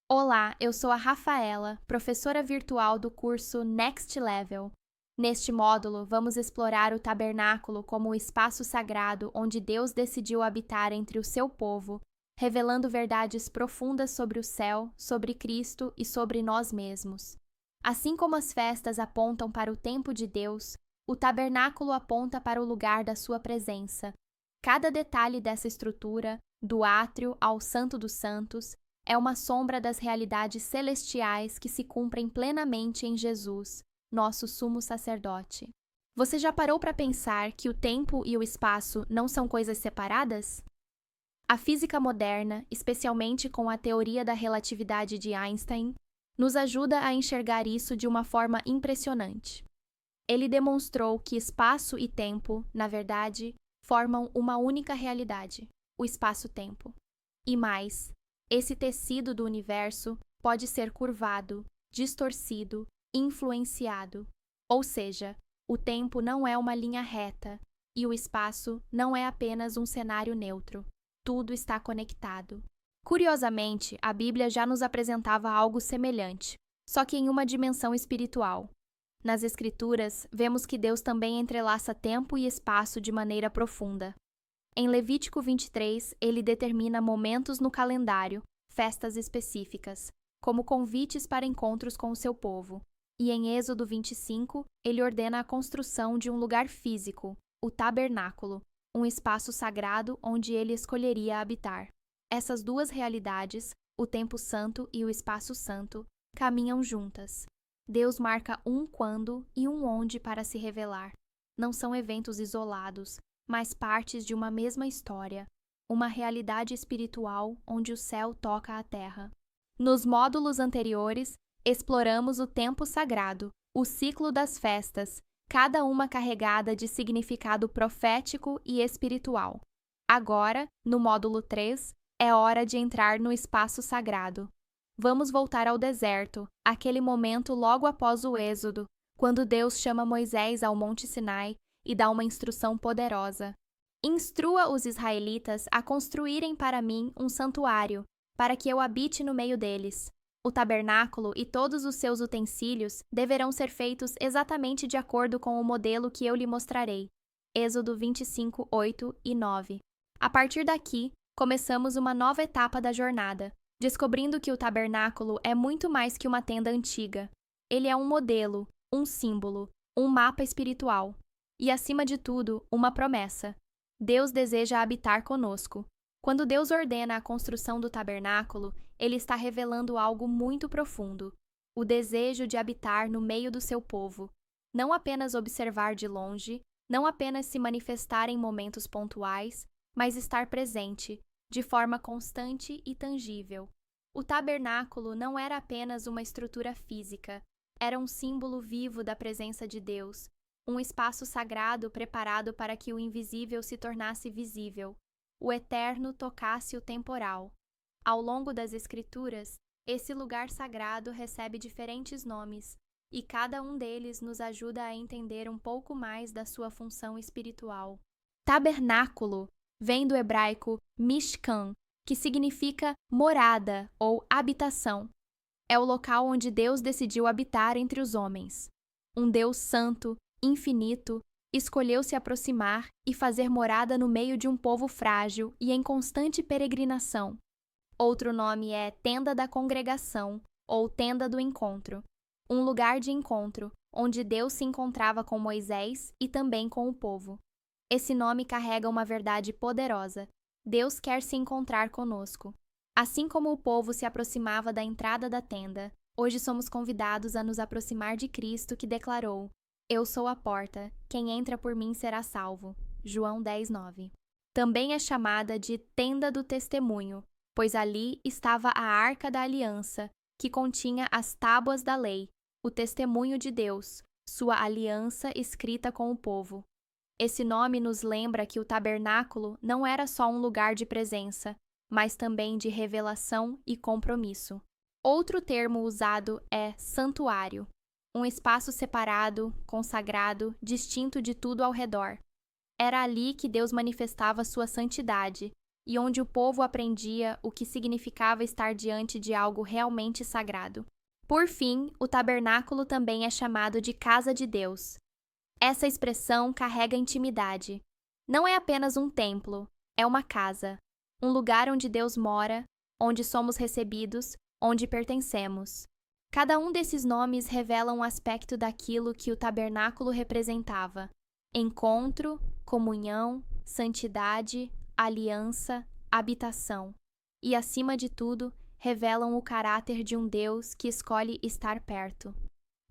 Olá, eu sou a Rafaela, professora virtual do curso Next Level. Neste módulo, vamos explorar o tabernáculo como o espaço sagrado onde Deus decidiu habitar entre o seu povo, revelando verdades profundas sobre o céu, sobre Cristo e sobre nós mesmos. Assim como as festas apontam para o tempo de Deus, o tabernáculo aponta para o lugar da sua presença. Cada detalhe dessa estrutura, do átrio ao Santo dos Santos, é uma sombra das realidades celestiais que se cumprem plenamente em Jesus, nosso sumo sacerdote. Você já parou para pensar que o tempo e o espaço não são coisas separadas? A física moderna, especialmente com a teoria da relatividade de Einstein, nos ajuda a enxergar isso de uma forma impressionante. Ele demonstrou que espaço e tempo, na verdade, formam uma única realidade, o espaço-tempo. E mais, esse tecido do universo pode ser curvado, distorcido, influenciado. Ou seja, o tempo não é uma linha reta e o espaço não é apenas um cenário neutro. Tudo está conectado. Curiosamente, a Bíblia já nos apresentava algo semelhante, só que em uma dimensão espiritual. Nas Escrituras, vemos que Deus também entrelaça tempo e espaço de maneira profunda. Em Levítico 23, ele determina momentos no calendário, festas específicas, como convites para encontros com o seu povo. E em Êxodo 25, ele ordena a construção de um lugar físico, o tabernáculo, um espaço sagrado onde ele escolheria habitar. Essas duas realidades, o tempo santo e o espaço santo, caminham juntas. Deus marca um quando e um onde para se revelar. Não são eventos isolados, mas partes de uma mesma história, uma realidade espiritual onde o céu toca a terra. Nos módulos anteriores, exploramos o tempo sagrado, o ciclo das festas, cada uma carregada de significado profético e espiritual. Agora, no módulo 3, é hora de entrar no espaço sagrado. Vamos voltar ao deserto, aquele momento logo após o Êxodo, quando Deus chama Moisés ao Monte Sinai e dá uma instrução poderosa. Instrua os israelitas a construírem para mim um santuário, para que eu habite no meio deles. O tabernáculo e todos os seus utensílios deverão ser feitos exatamente de acordo com o modelo que eu lhe mostrarei. Êxodo 25, 8 e 9. A partir daqui, começamos uma nova etapa da jornada, descobrindo que o tabernáculo é muito mais que uma tenda antiga. Ele é um modelo, um símbolo, um mapa espiritual. E, acima de tudo, uma promessa. Deus deseja habitar conosco. Quando Deus ordena a construção do tabernáculo, ele está revelando algo muito profundo: o desejo de habitar no meio do seu povo. Não apenas observar de longe, não apenas se manifestar em momentos pontuais, mas estar presente, de forma constante e tangível. O tabernáculo não era apenas uma estrutura física, era um símbolo vivo da presença de Deus, um espaço sagrado preparado para que o invisível se tornasse visível, o eterno tocasse o temporal. Ao longo das Escrituras, esse lugar sagrado recebe diferentes nomes, e cada um deles nos ajuda a entender um pouco mais da sua função espiritual. Tabernáculo vem do hebraico Mishkan, que significa morada ou habitação. É o local onde Deus decidiu habitar entre os homens. Um Deus santo, infinito, escolheu se aproximar e fazer morada no meio de um povo frágil e em constante peregrinação. Outro nome é Tenda da Congregação ou Tenda do Encontro, um lugar de encontro onde Deus se encontrava com Moisés e também com o povo. Esse nome carrega uma verdade poderosa. Deus quer se encontrar conosco. Assim como o povo se aproximava da entrada da tenda, hoje somos convidados a nos aproximar de Cristo, que declarou: Eu sou a porta, quem entra por mim será salvo. João 10:9. Também é chamada de Tenda do Testemunho, pois ali estava a Arca da Aliança, que continha as tábuas da lei, o testemunho de Deus, sua aliança escrita com o povo. Esse nome nos lembra que o tabernáculo não era só um lugar de presença, mas também de revelação e compromisso. Outro termo usado é santuário, um espaço separado, consagrado, distinto de tudo ao redor. Era ali que Deus manifestava sua santidade, e onde o povo aprendia o que significava estar diante de algo realmente sagrado. Por fim, o tabernáculo também é chamado de casa de Deus. Essa expressão carrega intimidade. Não é apenas um templo, é uma casa, um lugar onde Deus mora, onde somos recebidos, onde pertencemos. Cada um desses nomes revela um aspecto daquilo que o tabernáculo representava: encontro, comunhão, santidade, aliança, habitação. E, acima de tudo, revelam o caráter de um Deus que escolhe estar perto.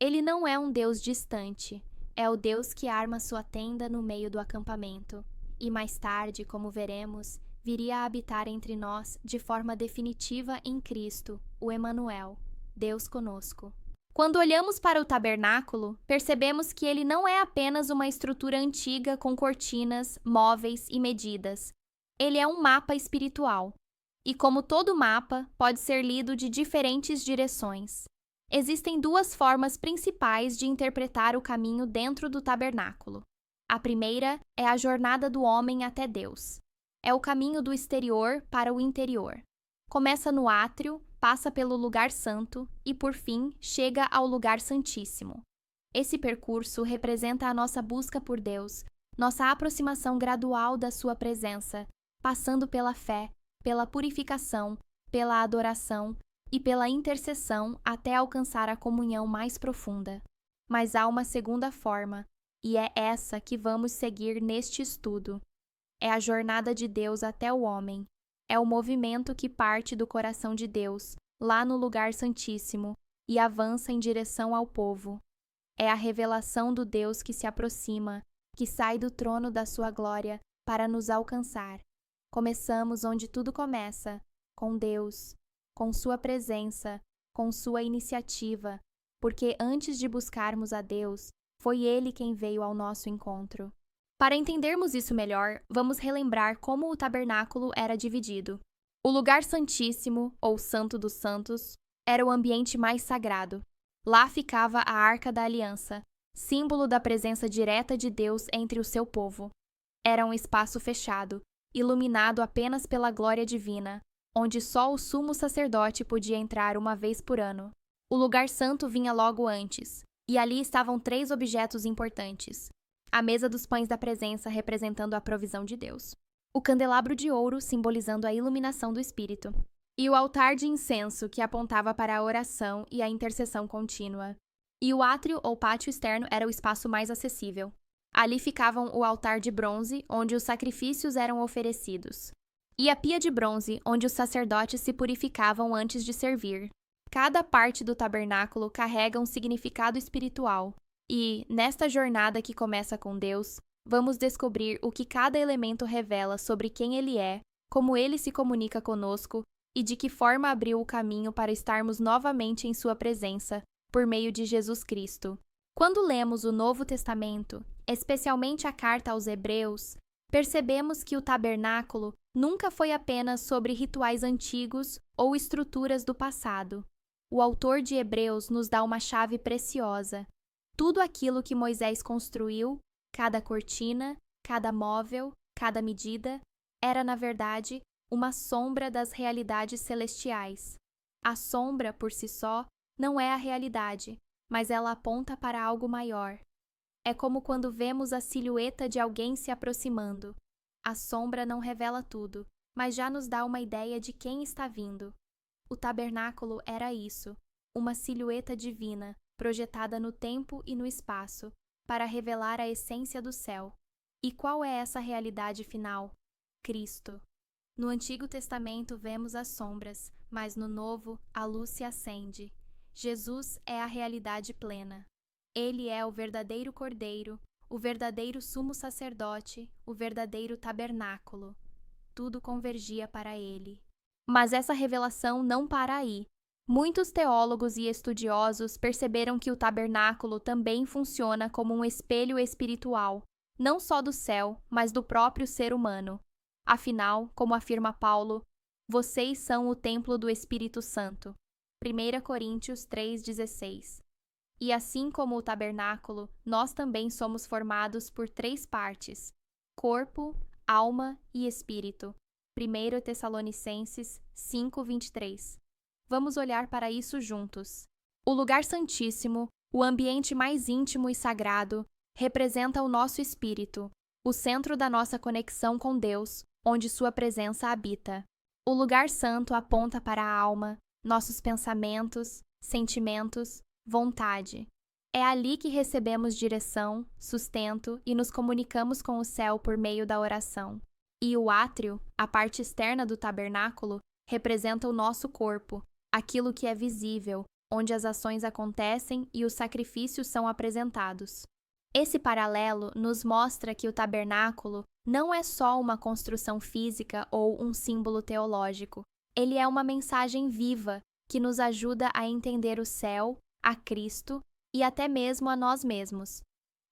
Ele não é um Deus distante, é o Deus que arma sua tenda no meio do acampamento. E mais tarde, como veremos, viria a habitar entre nós de forma definitiva em Cristo, o Emanuel, Deus conosco. Quando olhamos para o tabernáculo, percebemos que ele não é apenas uma estrutura antiga com cortinas, móveis e medidas. Ele é um mapa espiritual. E como todo mapa, pode ser lido de diferentes direções. Existem duas formas principais de interpretar o caminho dentro do tabernáculo. A primeira é a jornada do homem até Deus. É o caminho do exterior para o interior. Começa no átrio, passa pelo lugar santo e, por fim, chega ao lugar santíssimo. Esse percurso representa a nossa busca por Deus, nossa aproximação gradual da sua presença, passando pela fé, pela purificação, pela adoração e pela intercessão até alcançar a comunhão mais profunda. Mas há uma segunda forma, e é essa que vamos seguir neste estudo. É a jornada de Deus até o homem. É o movimento que parte do coração de Deus, lá no lugar santíssimo, e avança em direção ao povo. É a revelação do Deus que se aproxima, que sai do trono da sua glória para nos alcançar. Começamos onde tudo começa, com Deus, com sua presença, com sua iniciativa, porque antes de buscarmos a Deus, foi Ele quem veio ao nosso encontro. Para entendermos isso melhor, vamos relembrar como o tabernáculo era dividido. O lugar santíssimo, ou Santo dos Santos, era o ambiente mais sagrado. Lá ficava a Arca da Aliança, símbolo da presença direta de Deus entre o seu povo. Era um espaço fechado, iluminado apenas pela glória divina, onde só o sumo sacerdote podia entrar uma vez por ano. O lugar santo vinha logo antes, e ali estavam 3 objetos importantes. A mesa dos pães da presença, representando a provisão de Deus. O candelabro de ouro, simbolizando a iluminação do Espírito. E o altar de incenso, que apontava para a oração e a intercessão contínua. E o átrio ou pátio externo era o espaço mais acessível. Ali ficavam o altar de bronze, onde os sacrifícios eram oferecidos. E a pia de bronze, onde os sacerdotes se purificavam antes de servir. Cada parte do tabernáculo carrega um significado espiritual. E, nesta jornada que começa com Deus, vamos descobrir o que cada elemento revela sobre quem Ele é, como Ele se comunica conosco e de que forma abriu o caminho para estarmos novamente em Sua presença, por meio de Jesus Cristo. Quando lemos o Novo Testamento, especialmente a carta aos Hebreus, percebemos que o tabernáculo nunca foi apenas sobre rituais antigos ou estruturas do passado. O autor de Hebreus nos dá uma chave preciosa. Tudo aquilo que Moisés construiu, cada cortina, cada móvel, cada medida, era, na verdade, uma sombra das realidades celestiais. A sombra, por si só, não é a realidade, mas ela aponta para algo maior. É como quando vemos a silhueta de alguém se aproximando. A sombra não revela tudo, mas já nos dá uma ideia de quem está vindo. O tabernáculo era isso, uma silhueta divina, projetada no tempo e no espaço, para revelar a essência do céu. E qual é essa realidade final? Cristo. No Antigo Testamento vemos as sombras, mas no Novo a luz se acende. Jesus é a realidade plena. Ele é o verdadeiro Cordeiro, o verdadeiro sumo sacerdote, o verdadeiro tabernáculo. Tudo convergia para ele. Mas essa revelação não para aí. Muitos teólogos e estudiosos perceberam que o tabernáculo também funciona como um espelho espiritual, não só do céu, mas do próprio ser humano. Afinal, como afirma Paulo, vocês são o templo do Espírito Santo. 1 Coríntios 3,16. E assim como o tabernáculo, nós também somos formados por 3 partes: corpo, alma e espírito. 1 Tessalonicenses 5:23. Vamos olhar para isso juntos. O lugar santíssimo, o ambiente mais íntimo e sagrado, representa o nosso espírito, o centro da nossa conexão com Deus, onde sua presença habita. O lugar santo aponta para a alma, nossos pensamentos, sentimentos, vontade. É ali que recebemos direção, sustento e nos comunicamos com o céu por meio da oração. E o átrio, a parte externa do tabernáculo, representa o nosso corpo, aquilo que é visível, onde as ações acontecem e os sacrifícios são apresentados. Esse paralelo nos mostra que o tabernáculo não é só uma construção física ou um símbolo teológico. Ele é uma mensagem viva que nos ajuda a entender o céu, a Cristo e até mesmo a nós mesmos.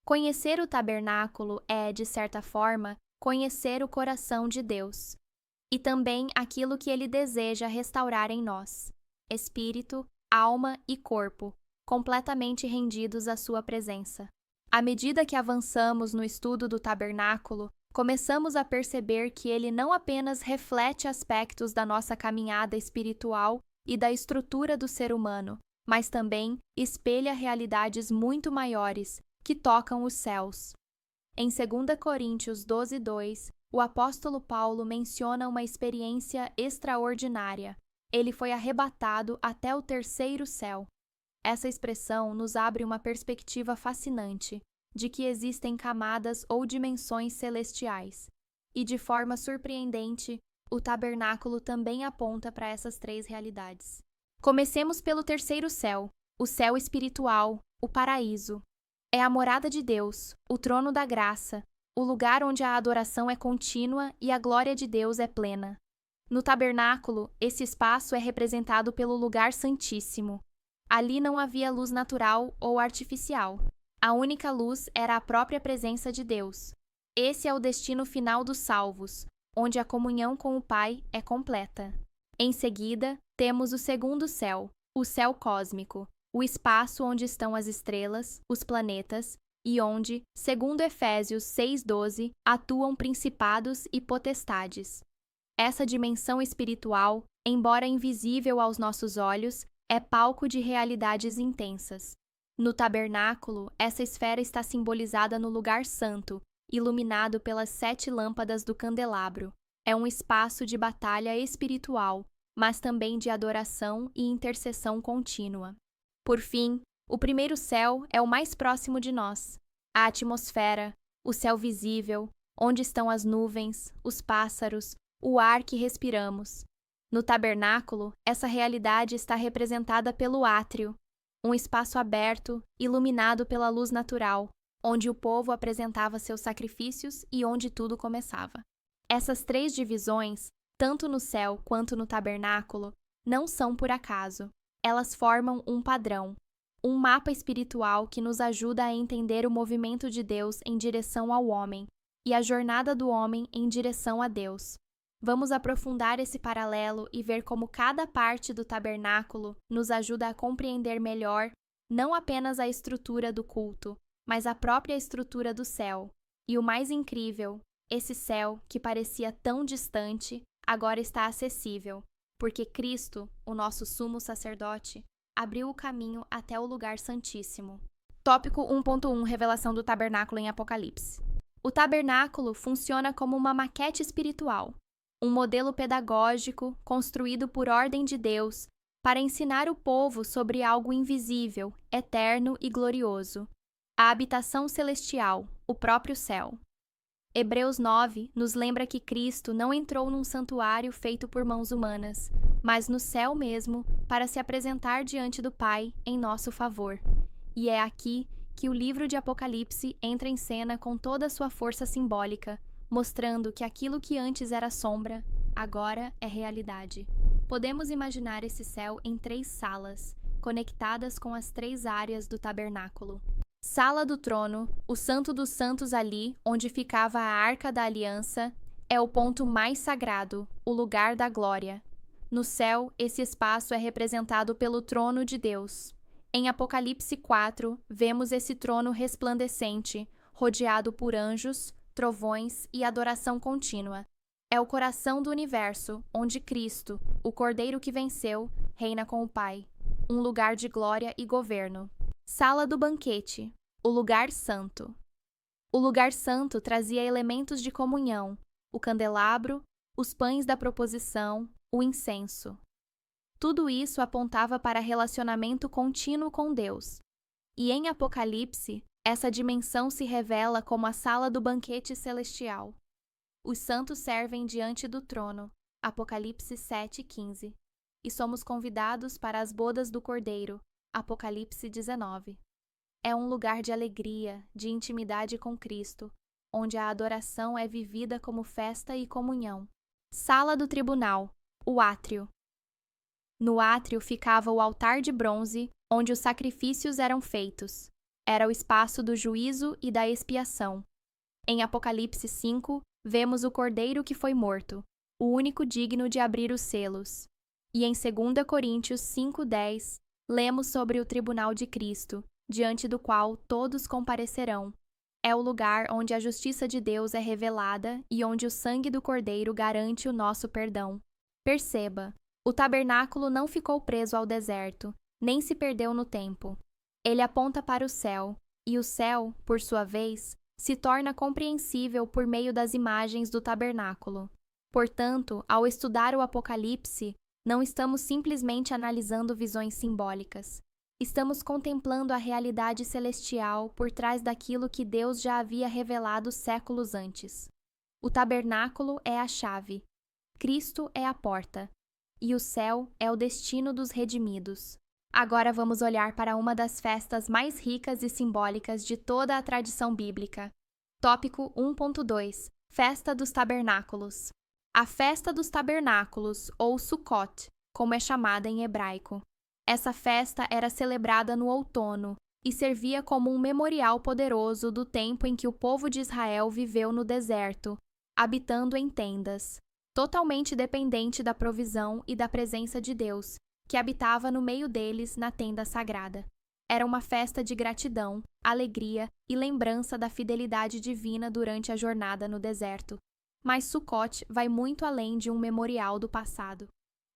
Conhecer o tabernáculo é, de certa forma, conhecer o coração de Deus e também aquilo que Ele deseja restaurar em nós, espírito, alma e corpo, completamente rendidos à sua presença. À medida que avançamos no estudo do tabernáculo, começamos a perceber que ele não apenas reflete aspectos da nossa caminhada espiritual e da estrutura do ser humano, mas também espelha realidades muito maiores que tocam os céus. Em 2 Coríntios 12:2, o apóstolo Paulo menciona uma experiência extraordinária. Ele foi arrebatado até o terceiro céu. Essa expressão nos abre uma perspectiva fascinante de que existem camadas ou dimensões celestiais. E de forma surpreendente, o tabernáculo também aponta para essas três realidades. Comecemos pelo terceiro céu, o céu espiritual, o paraíso. É a morada de Deus, o trono da graça, o lugar onde a adoração é contínua e a glória de Deus é plena. No tabernáculo, esse espaço é representado pelo lugar santíssimo. Ali não havia luz natural ou artificial. A única luz era a própria presença de Deus. Esse é o destino final dos salvos, onde a comunhão com o Pai é completa. Em seguida, temos o segundo céu, o céu cósmico, o espaço onde estão as estrelas, os planetas, e onde, segundo Efésios 6:12, atuam principados e potestades. Essa dimensão espiritual, embora invisível aos nossos olhos, é palco de realidades intensas. No tabernáculo, essa esfera está simbolizada no lugar santo, iluminado pelas 7 lâmpadas do candelabro. É um espaço de batalha espiritual, mas também de adoração e intercessão contínua. Por fim, o primeiro céu é o mais próximo de nós. A atmosfera, o céu visível, onde estão as nuvens, os pássaros, o ar que respiramos. No tabernáculo, essa realidade está representada pelo átrio, um espaço aberto, iluminado pela luz natural, onde o povo apresentava seus sacrifícios e onde tudo começava. Essas 3 divisões, tanto no céu quanto no tabernáculo, não são por acaso. Elas formam um padrão, um mapa espiritual que nos ajuda a entender o movimento de Deus em direção ao homem e a jornada do homem em direção a Deus. Vamos aprofundar esse paralelo e ver como cada parte do tabernáculo nos ajuda a compreender melhor não apenas a estrutura do culto, mas a própria estrutura do céu. E o mais incrível, esse céu que parecia tão distante, agora está acessível, porque Cristo, o nosso sumo sacerdote, abriu o caminho até o lugar santíssimo. Tópico 1.1 Revelação do tabernáculo em Apocalipse. O tabernáculo funciona como uma maquete espiritual, um modelo pedagógico construído por ordem de Deus para ensinar o povo sobre algo invisível, eterno e glorioso, a habitação celestial, o próprio céu. Hebreus 9 nos lembra que Cristo não entrou num santuário feito por mãos humanas, mas no céu mesmo, para se apresentar diante do Pai em nosso favor. E é aqui que o livro de Apocalipse entra em cena com toda a sua força simbólica, mostrando que aquilo que antes era sombra, agora é realidade. Podemos imaginar esse céu em 3 salas, conectadas com as 3 áreas do tabernáculo. Sala do trono, o Santo dos Santos ali, onde ficava a Arca da Aliança, é o ponto mais sagrado, o lugar da glória. No céu, esse espaço é representado pelo trono de Deus. Em Apocalipse 4, vemos esse trono resplandecente, rodeado por anjos, trovões e adoração contínua. É o coração do universo, onde Cristo, o Cordeiro que venceu, reina com o Pai. Um lugar de glória e governo. Sala do banquete, o lugar santo. O lugar santo trazia elementos de comunhão, o candelabro, os pães da proposição, o incenso. Tudo isso apontava para relacionamento contínuo com Deus. E em Apocalipse, essa dimensão se revela como a sala do banquete celestial. Os santos servem diante do trono, Apocalipse 7:15, e somos convidados para as bodas do Cordeiro, Apocalipse 19. É um lugar de alegria, de intimidade com Cristo, onde a adoração é vivida como festa e comunhão. Sala do tribunal, o átrio. No átrio ficava o altar de bronze, onde os sacrifícios eram feitos. Era o espaço do juízo e da expiação. Em Apocalipse 5, vemos o Cordeiro que foi morto, o único digno de abrir os selos. E em 2 Coríntios 5:10, lemos sobre o tribunal de Cristo, diante do qual todos comparecerão. É o lugar onde a justiça de Deus é revelada e onde o sangue do Cordeiro garante o nosso perdão. Perceba, o tabernáculo não ficou preso ao deserto, nem se perdeu no tempo. Ele aponta para o céu, e o céu, por sua vez, se torna compreensível por meio das imagens do tabernáculo. Portanto, ao estudar o Apocalipse, não estamos simplesmente analisando visões simbólicas. Estamos contemplando a realidade celestial por trás daquilo que Deus já havia revelado séculos antes. O tabernáculo é a chave, Cristo é a porta, e o céu é o destino dos redimidos. Agora vamos olhar para uma das festas mais ricas e simbólicas de toda a tradição bíblica. Tópico 1.2 Festa dos Tabernáculos. A Festa dos Tabernáculos, ou Sukkot, como é chamada em hebraico. Essa festa era celebrada no outono e servia como um memorial poderoso do tempo em que o povo de Israel viveu no deserto, habitando em tendas, totalmente dependente da provisão e da presença de Deus, que habitava no meio deles na tenda sagrada. Era uma festa de gratidão, alegria e lembrança da fidelidade divina durante a jornada no deserto. Mas Sukkot vai muito além de um memorial do passado.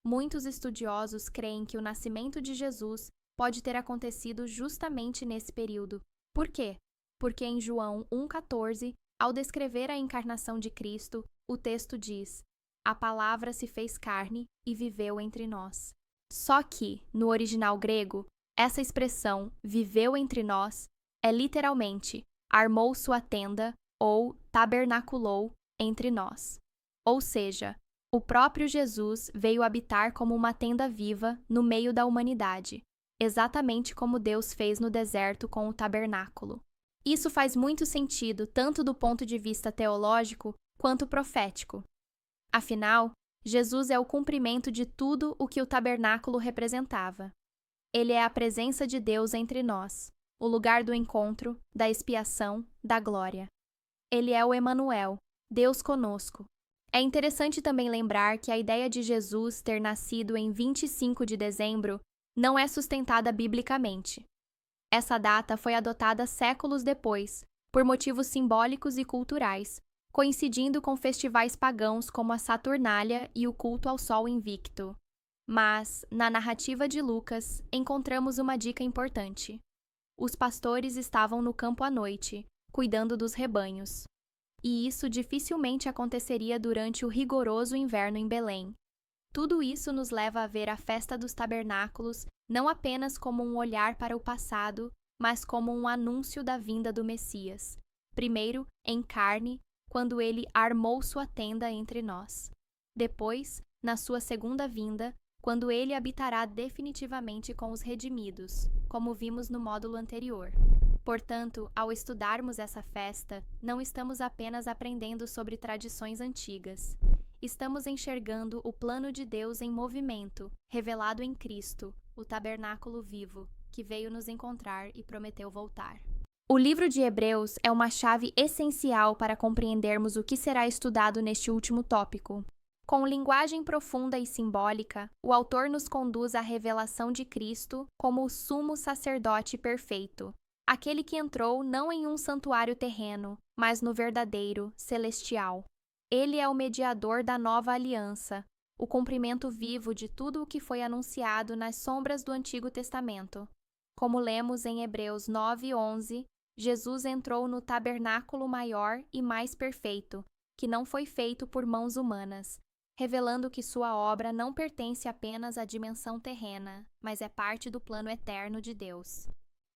Muitos estudiosos creem que o nascimento de Jesus pode ter acontecido justamente nesse período. Por quê? Porque em João 1,14, ao descrever a encarnação de Cristo, o texto diz: "A palavra se fez carne e viveu entre nós." Só que, no original grego, essa expressão "viveu entre nós" é literalmente "armou sua tenda" ou "tabernaculou" entre nós. Ou seja, o próprio Jesus veio habitar como uma tenda viva no meio da humanidade, exatamente como Deus fez no deserto com o tabernáculo. Isso faz muito sentido tanto do ponto de vista teológico quanto profético. Afinal, Jesus é o cumprimento de tudo o que o tabernáculo representava. Ele é a presença de Deus entre nós, o lugar do encontro, da expiação, da glória. Ele é o Emanuel, Deus conosco. É interessante também lembrar que a ideia de Jesus ter nascido em 25 de dezembro não é sustentada biblicamente. Essa data foi adotada séculos depois, por motivos simbólicos e culturais, coincidindo com festivais pagãos como a Saturnália e o culto ao Sol Invicto. Mas, na narrativa de Lucas, encontramos uma dica importante. Os pastores estavam no campo à noite, cuidando dos rebanhos. E isso dificilmente aconteceria durante o rigoroso inverno em Belém. Tudo isso nos leva a ver a festa dos tabernáculos não apenas como um olhar para o passado, mas como um anúncio da vinda do Messias. Primeiro, em carne, quando ele armou sua tenda entre nós. Depois, na sua segunda vinda, quando ele habitará definitivamente com os redimidos, como vimos no módulo anterior. Portanto, ao estudarmos essa festa, não estamos apenas aprendendo sobre tradições antigas. Estamos enxergando o plano de Deus em movimento, revelado em Cristo, o tabernáculo vivo, que veio nos encontrar e prometeu voltar. O livro de Hebreus é uma chave essencial para compreendermos o que será estudado neste último tópico. Com linguagem profunda e simbólica, o autor nos conduz à revelação de Cristo como o sumo sacerdote perfeito, aquele que entrou não em um santuário terreno, mas no verdadeiro, celestial. Ele é o mediador da nova aliança, o cumprimento vivo de tudo o que foi anunciado nas sombras do Antigo Testamento. Como lemos em Hebreus 9:11, Jesus entrou no tabernáculo maior e mais perfeito, que não foi feito por mãos humanas, revelando que sua obra não pertence apenas à dimensão terrena, mas é parte do plano eterno de Deus.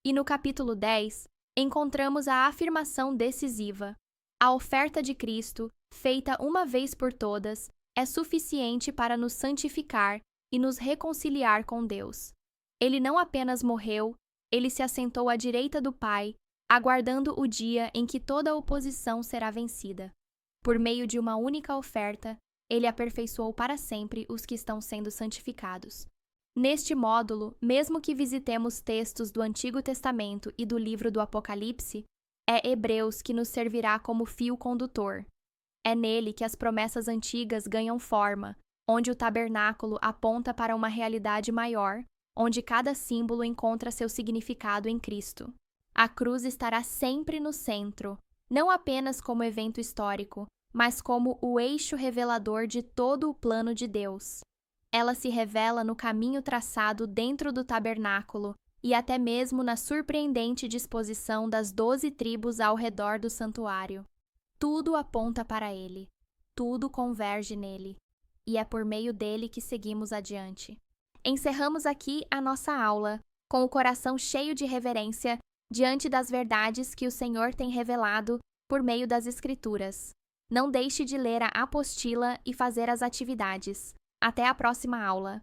E no capítulo 10, encontramos a afirmação decisiva: a oferta de Cristo, feita uma vez por todas, é suficiente para nos santificar e nos reconciliar com Deus. Ele não apenas morreu, ele se assentou à direita do Pai, aguardando o dia em que toda oposição será vencida. Por meio de uma única oferta, ele aperfeiçoou para sempre os que estão sendo santificados. Neste módulo, mesmo que visitemos textos do Antigo Testamento e do livro do Apocalipse, é Hebreus que nos servirá como fio condutor. É nele que as promessas antigas ganham forma, onde o tabernáculo aponta para uma realidade maior, onde cada símbolo encontra seu significado em Cristo. A cruz estará sempre no centro, não apenas como evento histórico, mas como o eixo revelador de todo o plano de Deus. Ela se revela no caminho traçado dentro do tabernáculo e até mesmo na surpreendente disposição das 12 tribos ao redor do santuário. Tudo aponta para ele, tudo converge nele, e é por meio dele que seguimos adiante. Encerramos aqui a nossa aula, com o coração cheio de reverência diante das verdades que o Senhor tem revelado por meio das Escrituras. Não deixe de ler a apostila e fazer as atividades. Até a próxima aula!